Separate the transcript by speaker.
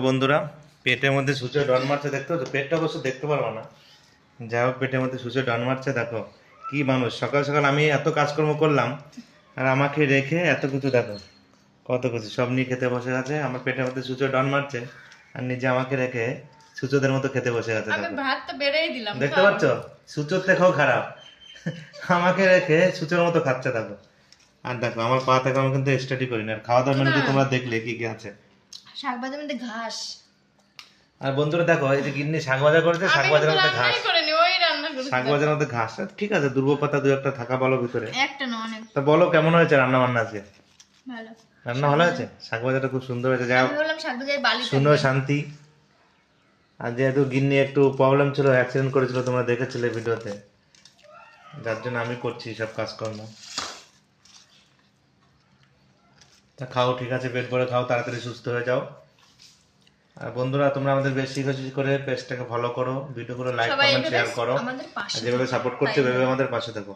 Speaker 1: বন্ধুরা, পেটের মধ্যে সূচে ডন মারছে, দেখতে তো পেটটা অবশ্য দেখতে পারবো না। যাই হোক, পেটের মধ্যে সূচে ডন মারছে। দেখো কি মানুষ, সকাল সকাল আমি এত কাজকর্ম করলাম আর আমাকে রেখে এত কিছু, দেখো কত কিছু সব নিয়ে খেতে বসে আছে। আমার পেটের মধ্যে সূচে ডন মারছে আর নিজে আমাকে রেখে সূচোদের মতো খেতে বসে আছে।
Speaker 2: আমি
Speaker 1: দেখো,
Speaker 2: ভাত তো বেড়েই দিলাম,
Speaker 1: দেখতে পাচ্ছ, সূচোর থেকেও খারাপ আমাকে রেখে সূচোর মতো খাচ্ছে। দেখো, আর দেখো আমার পা থেকে আমি কিন্তু স্টাডি করি না। আর খাওয়া দাওয়ার মেনু তো তোমরা দেখলে কি কি আছে।
Speaker 2: শাক ভাজার মধ্যে ঘাস।
Speaker 1: আর বন্ধুরা দেখো, এই যে গিন্নি শাক ভাজা করেছে, শাক ভাজার মধ্যে ঘাস।
Speaker 2: করিনি, ওই রান্না করেছি।
Speaker 1: শাক ভাজার মধ্যে ঘাস, ঠিক আছে, দুর্ব পাতা দু একটা থাকা বলো ভিতরে।
Speaker 2: একটা না, অনেক।
Speaker 1: তা বলো কেমন হয়েছে রান্না বান্না আজকে?
Speaker 2: ভালো।
Speaker 1: রান্না ভালো হয়েছে, শাক ভাজাটা খুব সুন্দর হয়েছে। যাই হোক,
Speaker 2: আমি বললাম শাক ভাজায় বালি
Speaker 1: শুনো শান্তি। আর যেহেতু গিন্নি একটু প্রবলেম ছিল, অ্যাক্সিডেন্ট করেছিল, তোমরা দেখেছিলে ভিডিওতে, যার জন্য আমি করছি সব কাজকর্ম। তা খাও, ঠিক আছে, পেট ভরে খাও, তাড়াতাড়ি সুস্থ হয়ে যাও। আর বন্ধুরা, তোমরা আমাদের বেশি বেশি করে পেজটাকে ফলো করো, ভিডিওগুলো লাইক কমেন্ট শেয়ার করো, আর যেভাবে সাপোর্ট করছো ভেবে আমাদের পাশে থাকো।